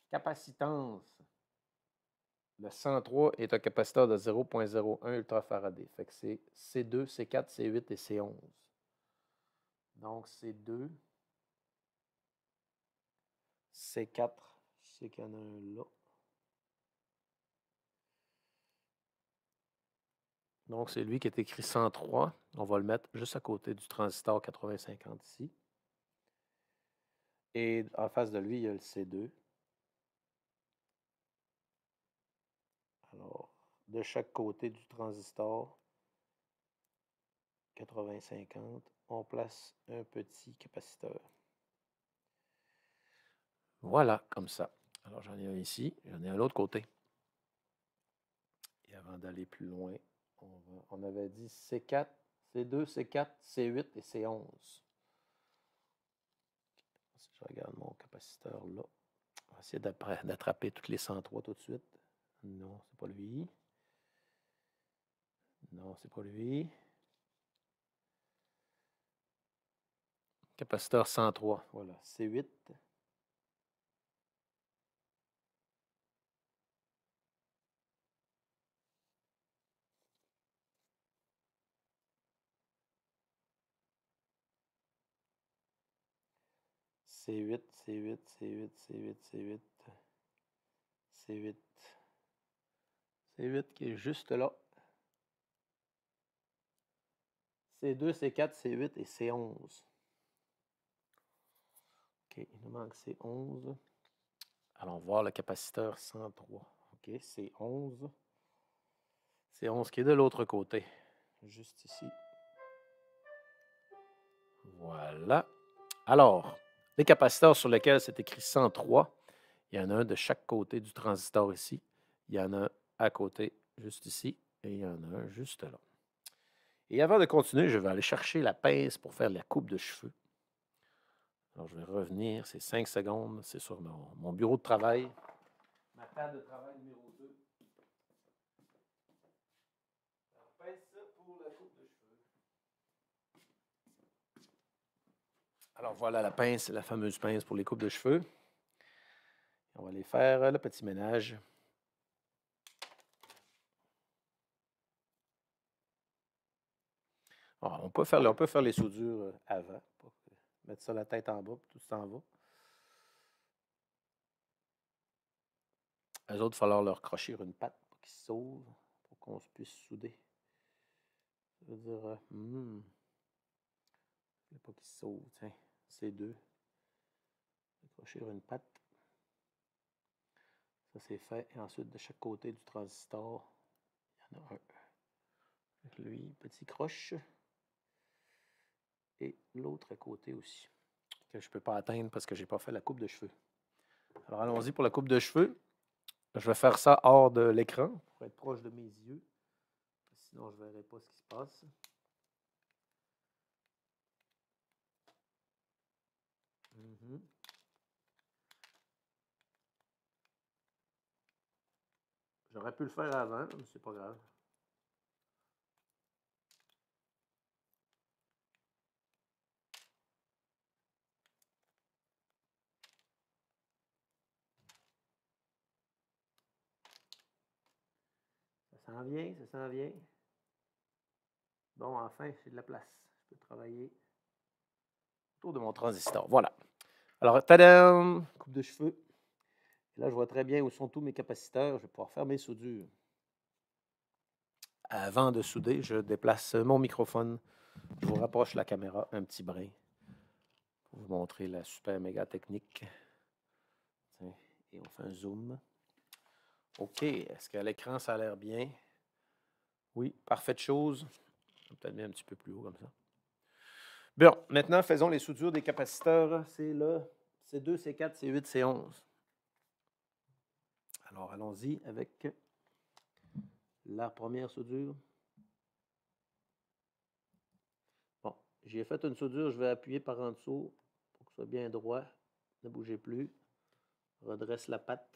[SPEAKER 1] Capacitance. Le 103 est un capaciteur de 0,01 ultrafaraday. Fait que c'est C2, C4, C8 et C11. Donc, C2, C4, je sais qu'il y en a un là. Donc, c'est lui qui est écrit 103. On va le mettre juste à côté du transistor 8050 ici. Et en face de lui, il y a le C2. Alors, de chaque côté du transistor 8050, on place un petit capaciteur. Voilà, comme ça. Alors, j'en ai un ici, j'en ai un à l'autre côté. Et avant d'aller plus loin, on avait dit C4, C2, C4, C8 et C11. Si je regarde mon capaciteur là, on va essayer d'attraper toutes les 103 tout de suite. Non, c'est pas lui. Non, c'est pas lui. Capaciteur 103, voilà, C8. C8, C8, C8, C8, C8, C8, C8 qui est juste là. C2, C4, C8 et C11. OK, il nous manque C11. Allons voir le capaciteur 103. OK, C11. C11 qui est de l'autre côté. Juste ici. Voilà. Alors, les capaciteurs sur lesquels c'est écrit 103, il y en a un de chaque côté du transistor ici. Il y en a un à côté, juste ici. Et il y en a un juste là. Et avant de continuer, je vais aller chercher la pince pour faire la coupe de cheveux. Alors, je vais revenir. C'est 5 secondes. C'est sur mon bureau de travail. Ma table de travail numéro 2. Alors, pince pour la coupe de cheveux. Alors, voilà la pince, la fameuse pince pour les coupes de cheveux. On va aller faire le petit ménage. Ah, on peut faire les soudures avant, pour mettre ça la tête en bas, puis tout s'en va. Eux autres, il va falloir leur crocher une patte pour qu'ils s'ouvrent, pour qu'on puisse souder. Ça veut dire, il ne faut pas qu'ils s'ouvrent, tiens, ces deux. Crocher une patte. Ça, c'est fait. Et ensuite, de chaque côté du transistor, il y en a un. Avec lui, petit croche. Et l'autre à côté aussi, que je ne peux pas atteindre parce que je n'ai pas fait la coupe de cheveux. Alors, allons-y pour la coupe de cheveux. Je vais faire ça hors de l'écran pour être proche de mes yeux. Sinon, je ne verrai pas ce qui se passe. J'aurais pu le faire avant, mais c'est pas grave. Ça s'en vient, ça s'en vient. Bon, enfin, j'ai de la place. Je peux travailler autour de mon transistor. Voilà. Alors, tadam! Coupe de cheveux. Et là, je vois très bien où sont tous mes capaciteurs. Je vais pouvoir faire mes soudures. Avant de souder, je déplace mon microphone. Je vous rapproche la caméra un petit brin pour vous montrer la super méga technique. Tiens, et on fait un zoom. OK. Est-ce qu'à l'écran, ça a l'air bien? Oui, parfaite chose. Je vais peut-être mettre un petit peu plus haut comme ça. Bon, maintenant, faisons les soudures des capaciteurs. C'est le C2, C4, C8, C11. Alors, allons-y avec la première soudure. Bon, j'ai fait une soudure. Je vais appuyer par en dessous pour que ce soit bien droit. Ne bougez plus. Redresse la patte.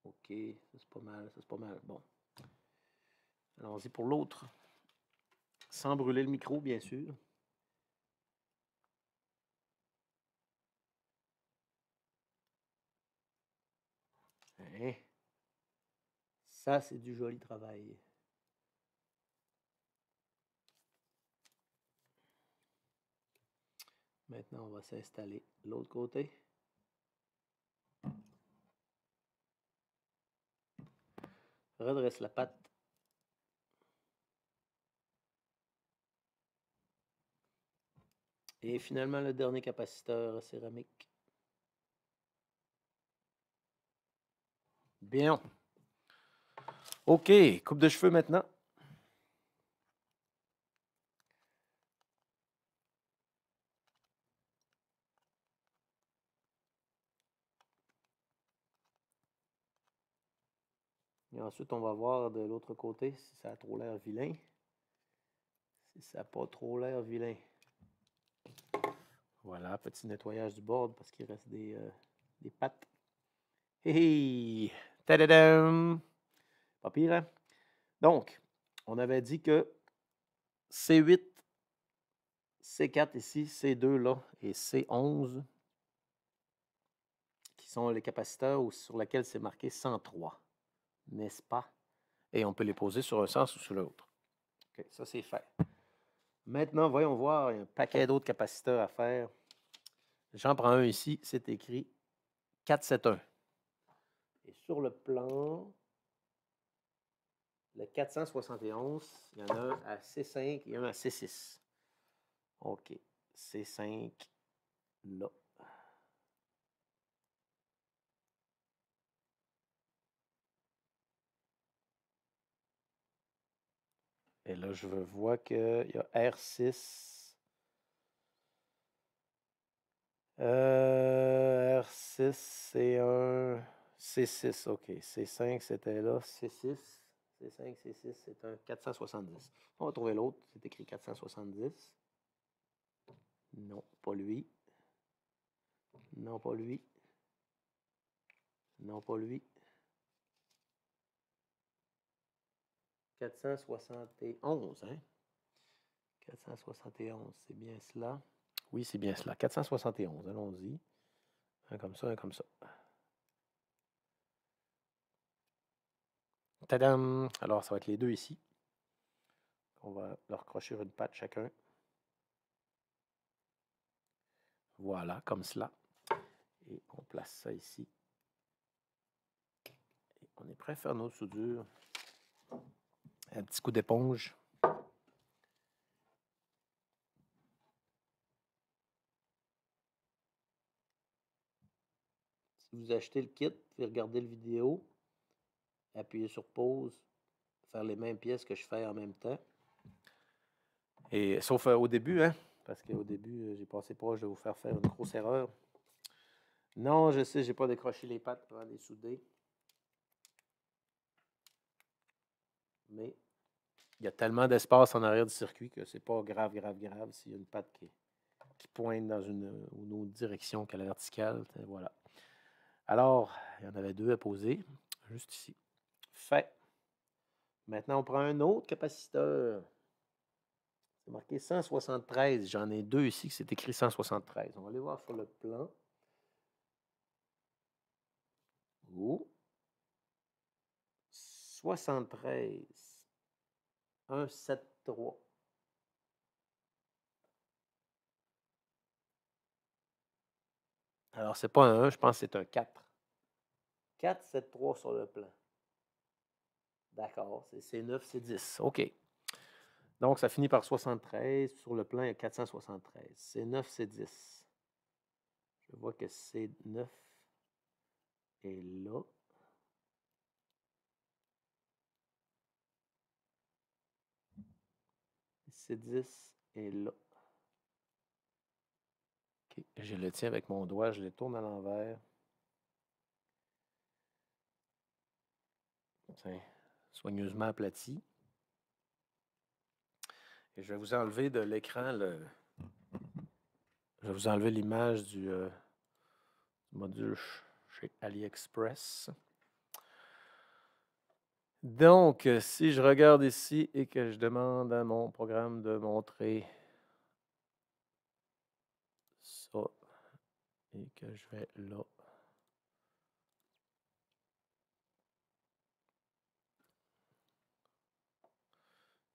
[SPEAKER 1] OK, ça c'est pas mal, ça c'est pas mal. Bon. Allons-y pour l'autre. Sans brûler le micro, bien sûr. Hein? Ça, c'est du joli travail. Maintenant, on va s'installer de l'autre côté. Redresse la patte. Et finalement, le dernier capaciteur céramique. Bien. OK, coupe de cheveux maintenant. Et ensuite, on va voir de l'autre côté si ça a trop l'air vilain. Si ça n'a pas trop l'air vilain. Voilà, petit nettoyage du board parce qu'il reste des pattes. Hey! Tadadam! Pas pire, hein? Donc, on avait dit que C8, C4 ici, C2 là et C11, qui sont les capaciteurs sur lesquels c'est marqué 103, n'est-ce pas? Et on peut les poser sur un sens ou sur l'autre. OK, ça c'est fait. Maintenant, voyons voir, il y a un paquet d'autres capaciteurs à faire. J'en prends un ici, c'est écrit 471. Et sur le plan, le 471, il y en a un à C5 et un à C6. OK, C5, là. Et là, je vois qu'il y a R6. R6, c'est un C6, OK. C5, c'était là. C6. C5, C6, c'est un 470. On va trouver l'autre. C'est écrit 470. Non, pas lui. Non, pas lui. Non, pas lui. 471, hein? 471, c'est bien cela. Oui, c'est bien cela. 471. Allons-y. Un comme ça, un comme ça. Tadam! Alors, ça va être les deux ici. On va leur crocher une patte chacun. Voilà, comme cela. Et on place ça ici. Et on est prêt à faire nos soudures. Un petit coup d'éponge. Si vous achetez le kit, vous pouvez regarder la vidéo, appuyer sur pause, faire les mêmes pièces que je fais en même temps. Et sauf au début, hein, parce qu'au début, j'ai passé proche de vous faire une grosse erreur. Non, je sais, j'ai pas décroché les pattes avant de les souder. Mais il y a tellement d'espace en arrière du circuit que c'est pas grave s'il y a une patte qui pointe dans une autre direction qu'à la verticale. Voilà. Alors, il y en avait deux à poser, juste ici. Fait. Maintenant, on prend un autre capaciteur. C'est marqué 173. J'en ai deux ici qui c'est écrit 173. On va aller voir sur le plan. Oh. 73. 173. Alors, c'est pas un 1, je pense que c'est un 4. 4, 7, 3 sur le plan. D'accord, c'est C9, C10. OK. Donc, ça finit par 73. Sur le plan, il y a 473. C9, C10. Je vois que C9 est là. C10 est là. OK. Je le tiens avec mon doigt, je le tourne à l'envers. Tiens, soigneusement aplati. Et je vais vous enlever de l'écran je vais vous enlever l'image du module chez AliExpress. Donc, si je regarde ici et que je demande à mon programme de montrer ça et que je vais là.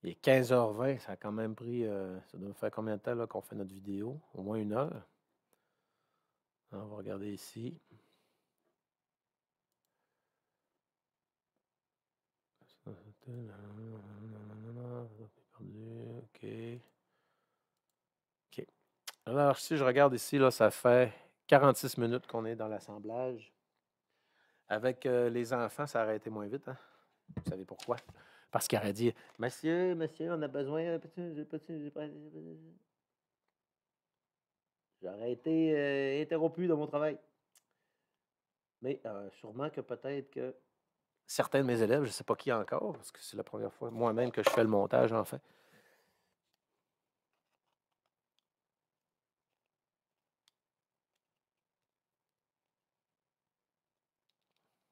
[SPEAKER 1] Il est 15h20, ça a quand même pris, ça doit faire combien de temps qu'on fait notre vidéo? Au moins 1 heure. Alors, on va regarder ici. OK. OK. Alors, si je regarde ici, là, ça fait 46 minutes qu'on est dans l'assemblage. Avec les enfants, ça aurait été moins vite. Hein? Vous savez pourquoi? Parce qu'il aurait dit Monsieur, on a besoin. J'aurais été interrompu dans mon travail. Mais sûrement que peut-être que certains de mes élèves, je ne sais pas qui encore, parce que c'est la première fois moi-même que je fais le montage, en fait.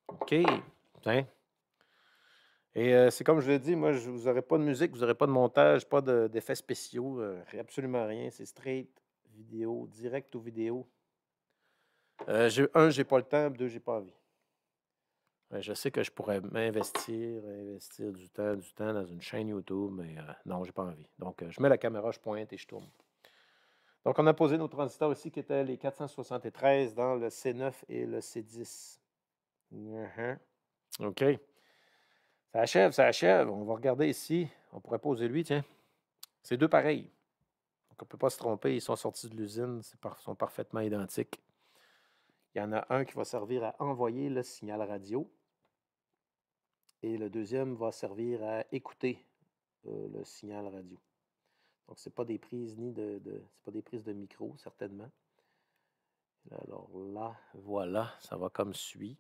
[SPEAKER 1] OK. Tiens. Et c'est comme je l'ai dit, moi, vous n'aurez pas de musique, vous n'aurez pas de montage, pas d'effets spéciaux, absolument rien. C'est straight vidéo, direct aux vidéos. J'ai pas le temps, deux, j'ai pas envie. Je sais que je pourrais investir du temps dans une chaîne YouTube, mais non, j'ai pas envie. Donc, je mets la caméra, je pointe et je tourne. Donc, on a posé nos transistors ici qui étaient les 473 dans le C9 et le C10. OK. Ça achève, ça achève. On va regarder ici. On pourrait poser lui, tiens. C'est deux pareils. Donc, on ne peut pas se tromper. Ils sont sortis de l'usine. Ils sont parfaitement identiques. Il y en a un qui va servir à envoyer le signal radio. Et le deuxième va servir à écouter le signal radio. Donc, ce n'est pas des prises c'est pas des prises de micro, certainement. Alors là, voilà, ça va comme suit.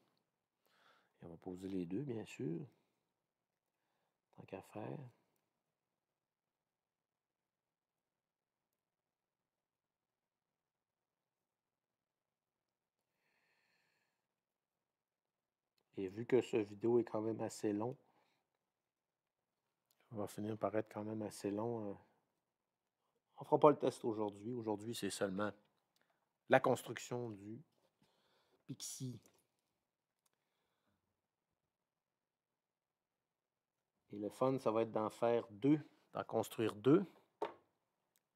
[SPEAKER 1] Et on va poser les deux, bien sûr. Tant qu'à faire. Et vu que ce vidéo est quand même assez long, on va finir par être quand même assez long On ne fera pas le test aujourd'hui. Aujourd'hui, c'est seulement la construction du Pixie. Et le fun, ça va être d'en faire deux, d'en construire deux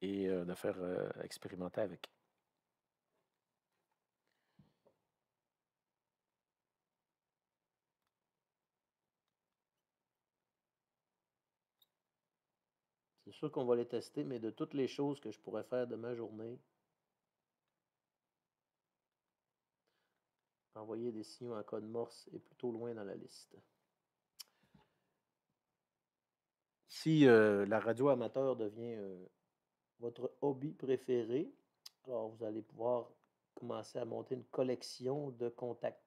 [SPEAKER 1] et de faire expérimenter avec. C'est sûr qu'on va les tester, mais de toutes les choses que je pourrais faire de ma journée, envoyer des signaux en code Morse est plutôt loin dans la liste. Si la radio amateur devient votre hobby préféré, alors vous allez pouvoir commencer à monter une collection de contacts.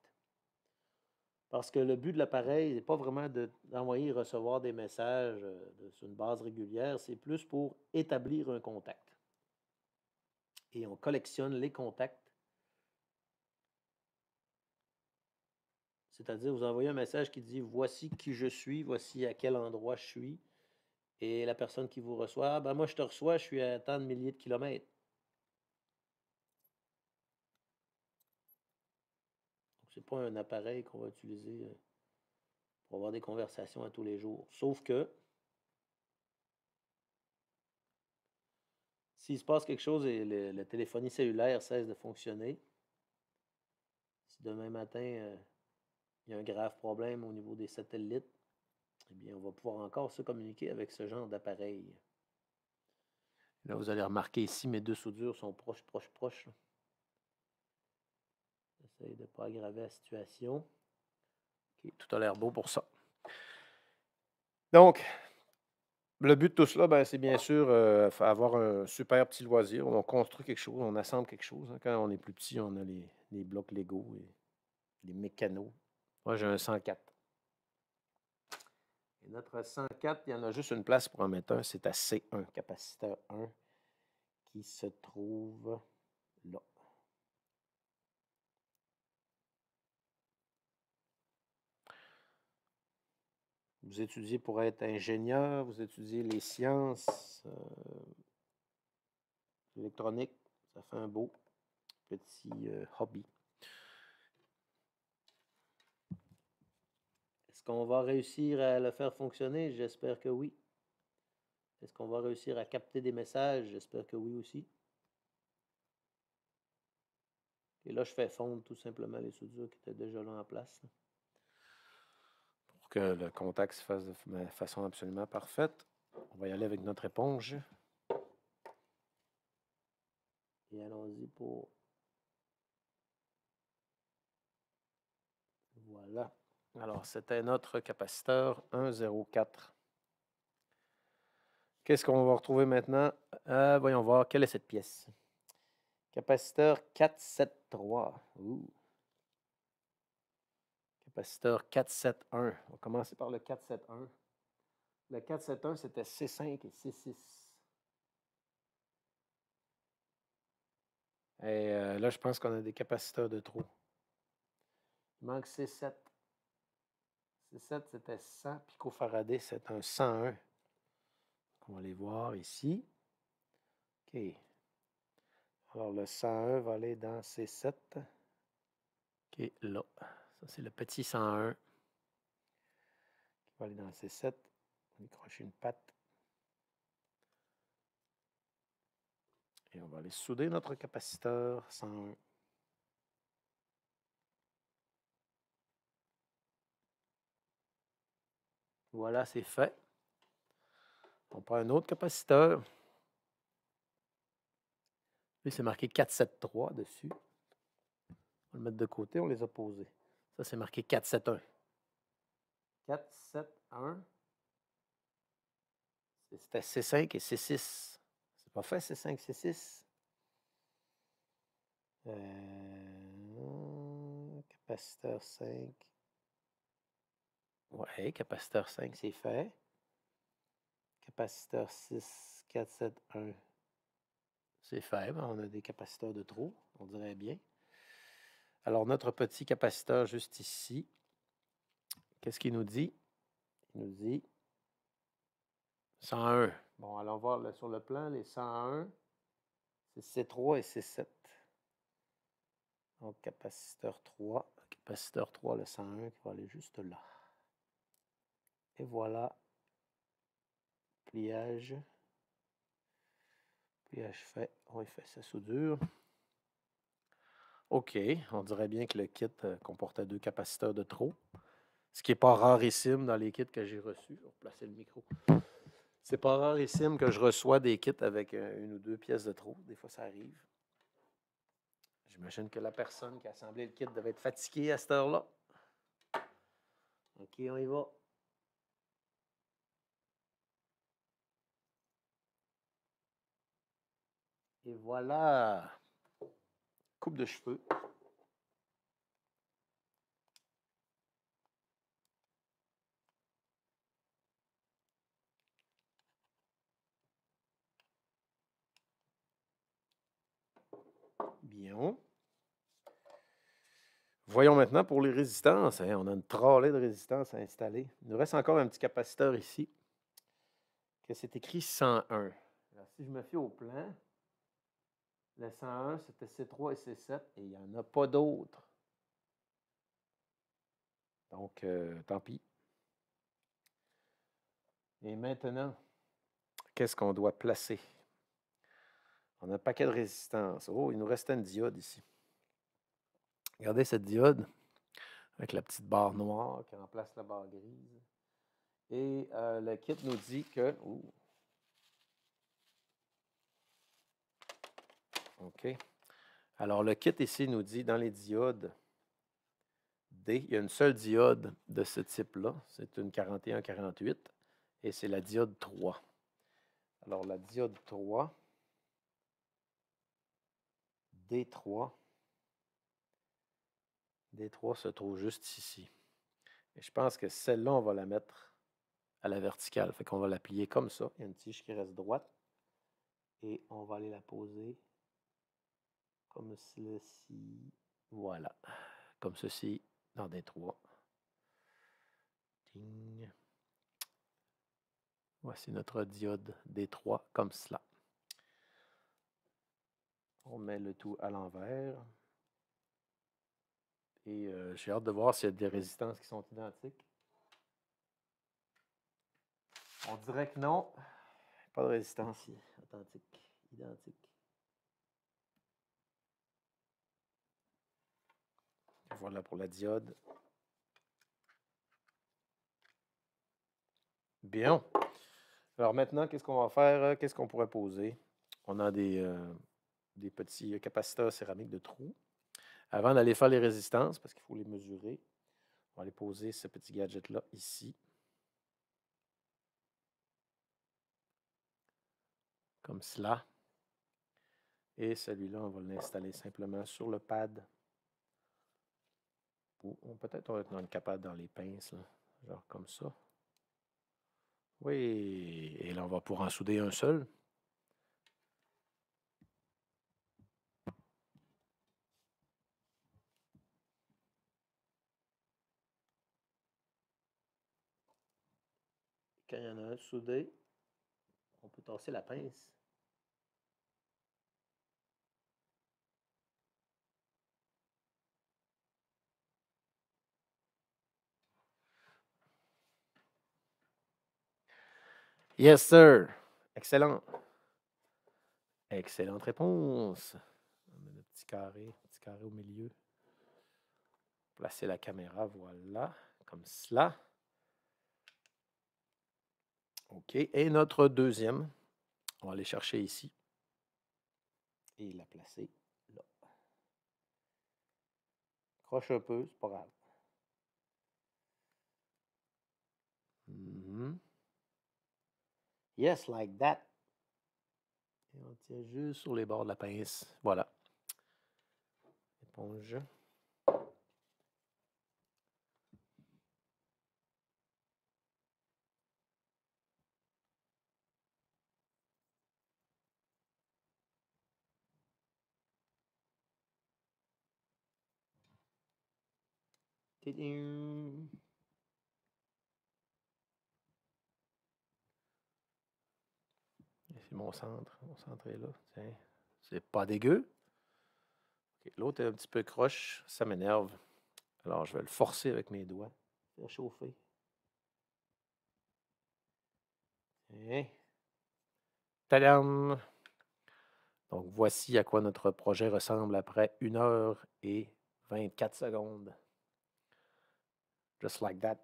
[SPEAKER 1] Parce que le but de l'appareil n'est pas vraiment d'envoyer et recevoir des messages sur une base régulière, c'est plus pour établir un contact. Et on collectionne les contacts. C'est-à-dire, vous envoyez un message qui dit « Voici qui je suis, voici à quel endroit je suis. » Et la personne qui vous reçoit, ah, ben moi je te reçois, je suis à tant de milliers de kilomètres. Donc, ce n'est pas un appareil qu'on va utiliser pour avoir des conversations à tous les jours. Sauf que, s'il se passe quelque chose et la téléphonie cellulaire cesse de fonctionner, si demain matin, il y a un grave problème au niveau des satellites, eh bien, on va pouvoir encore se communiquer avec ce genre d'appareil. Là, vous allez remarquer ici, mes deux soudures sont proches. J'essaie de ne pas aggraver la situation. OK, tout a l'air beau pour ça. Donc, le but de tout cela, ben, c'est bien sûr avoir un super petit loisir. On construit quelque chose, on assemble quelque chose. Hein. Quand on est plus petit, on a les blocs Lego et les mécanos. Moi, j'ai un 104. Et notre 104, il y en a juste une place pour en mettre un. C'est à C1, capaciteur 1, qui se trouve là. Vous étudiez pour être ingénieur, vous étudiez les sciences électroniques. Ça fait un beau petit hobby. Est-ce qu'on va réussir à le faire fonctionner? J'espère que oui. Est-ce qu'on va réussir à capter des messages? J'espère que oui aussi. Et là, je fais fondre tout simplement les soudures qui étaient déjà là en place. Pour que le contact se fasse de façon absolument parfaite. On va y aller avec notre éponge. Et allons-y pour... Voilà. Alors, c'était notre capaciteur 1,04. Qu'est-ce qu'on va retrouver maintenant? Voyons voir, quelle est cette pièce? Capaciteur 473. Capaciteur 471. On va commencer par le 471. Le 471, c'était C5 et C6. Et là, je pense qu'on a des capaciteurs de trop. Il manque C7. C7, c'était 100 picofarads. C'est un 101. On va les voir ici. OK. Alors, le 101 va aller dans C7. OK, là. Ça, c'est le petit 101 qui va aller dans C7. On va décrocher une patte. Et on va aller souder notre capaciteur 101. Voilà, c'est fait. On prend un autre capaciteur. Lui, c'est marqué 473 dessus. On va le mettre de côté, on les a posés. Ça, c'est marqué 471. 471. C'était C5 et C6. C'est pas fait, C5, C6. Capaciteur 5. Ouais, capaciteur 5, c'est fait. Capaciteur 6, 471. C'est fait. On a des capaciteurs de trop, on dirait bien. Alors, notre petit capaciteur juste ici, qu'est-ce qu'il nous dit? Il nous dit 101. Bon, allons voir sur le plan, les 101, c'est C3 et C7. Donc, capaciteur 3. Capaciteur 3, le 101 qui va aller juste là. Et voilà. Pliage. Pliage fait. On fait sa soudure. OK. On dirait bien que le kit comportait 2 capaciteurs de trop. Ce qui n'est pas rarissime dans les kits que j'ai reçus. Je vais replacer le micro. C'est pas rarissime que je reçois des kits avec une ou deux pièces de trop. Des fois, ça arrive. J'imagine que la personne qui a assemblé le kit devait être fatiguée à cette heure-là. OK, on y va. Et voilà. Coupe de cheveux. Bien. Voyons maintenant pour les résistances. On a une trolley de résistance à installer. Il nous reste encore un petit capaciteur ici. Que c'est écrit 101. Alors, si je me fie au plan, le 101, c'était C3 et C7 et il n'y en a pas d'autres. Donc, tant pis. Et maintenant, qu'est-ce qu'on doit placer? On a un paquet de résistances. Oh, il nous restait une diode ici. Regardez cette diode avec la petite barre noire qui remplace la barre grise. Et le kit nous dit que... OK. Alors, le kit ici nous dit dans les diodes D, il y a une seule diode de ce type-là. C'est une 4148 et c'est la diode 3. Alors, la diode 3, D3, D3 se trouve juste ici. Et je pense que celle-là, on va la mettre à la verticale. Fait qu'on va la plier comme ça. Il y a une tige qui reste droite. Et on va aller la poser comme ceci. Voilà. Comme ceci dans D3. Ding. Voici notre diode D3 comme cela. On met le tout à l'envers. Et j'ai hâte de voir s'il y a des résistances qui sont identiques. On dirait que non. Pas de résistance identique. Voilà pour la diode. Bien. Alors maintenant, qu'est-ce qu'on va faire? Qu'est-ce qu'on pourrait poser? On a des petits capaciteurs céramiques de trous. Avant d'aller faire les résistances, parce qu'il faut les mesurer, on va aller poser ce petit gadget-là ici. Comme cela. Et celui-là, on va l'installer simplement sur le pad. Ou peut-être on va être capable dans les pinces, là, genre comme ça. Oui, et là, on va pouvoir en souder un seul. Quand il y en a un soudé, on peut tasser la pince. Yes, sir. Excellent. Excellente réponse. On met le petit carré au milieu. Placer la caméra, voilà, comme cela. OK. Et notre deuxième, on va aller chercher ici et la placer là. Croche un peu, c'est pas grave. Yes, like that. Et on tient juste sur les bords de la pince. Voilà. Éponge. Puis mon centre est là. Tiens, c'est pas dégueu. Ok, l'autre est un petit peu croche, ça m'énerve. Alors, je vais le forcer avec mes doigts. Faire chauffer. Tiens. Tadam! Donc, voici à quoi notre projet ressemble après 1 heure et 24 secondes. Just like that.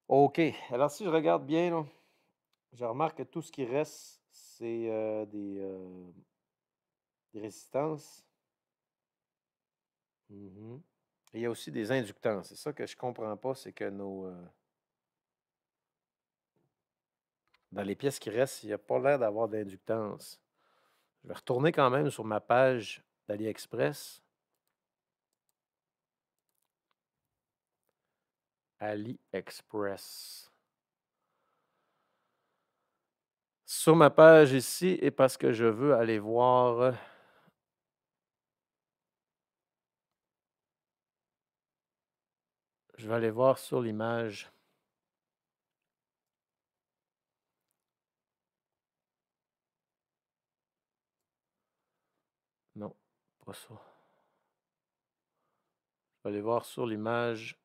[SPEAKER 1] OK. Alors, si je regarde bien, là, je remarque que tout ce qui reste, c'est des résistances. Mhm. Et il y a aussi des inductances. C'est ça que je ne comprends pas, c'est que dans les pièces qui restent, il n'y a pas l'air d'avoir d'inductance. Je vais retourner quand même sur ma page d'AliExpress. AliExpress. Sur ma page ici, et parce que je veux aller voir je vais aller voir sur l'image. Non, pas ça. Je vais aller voir sur l'image.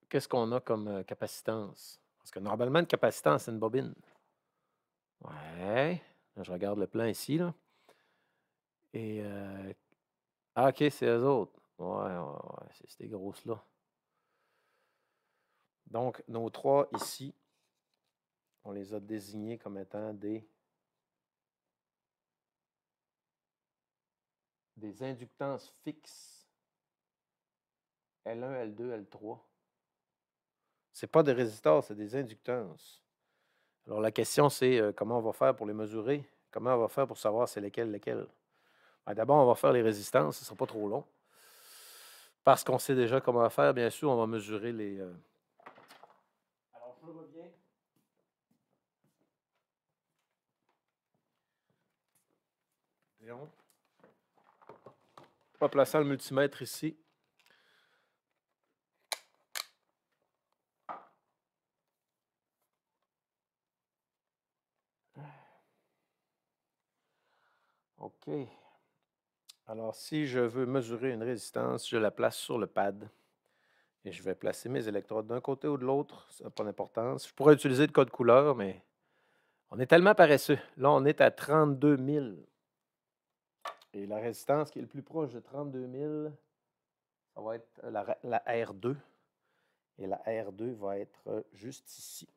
[SPEAKER 1] Qu'est-ce qu'on a comme capacitance? Parce que normalement, une capacitance, c'est une bobine. Ouais. Là, je regarde le plan ici, là. Et ah, OK, c'est eux autres. Ouais, c'est ces grosses-là. Donc, nos 3 ici, on les a désignés comme étant des inductances fixes. L1, L2, L3. Ce n'est pas des résistors, c'est des inductances. Alors, la question, c'est comment on va faire pour les mesurer? Comment on va faire pour savoir c'est lesquels? Ben, d'abord, on va faire les résistances, ce ne sera pas trop long. Parce qu'on sait déjà comment faire, bien sûr, on va mesurer les... Alors, je reviens. En plaçant le multimètre ici. OK. Alors, si je veux mesurer une résistance, je la place sur le pad. Et je vais placer mes électrodes d'un côté ou de l'autre. Ça n'a pas d'importance. Je pourrais utiliser le code couleur, mais on est tellement paresseux. Là, on est à 32 000. Et la résistance qui est le plus proche de 32 000, ça va être la R2. Et la R2 va être juste ici.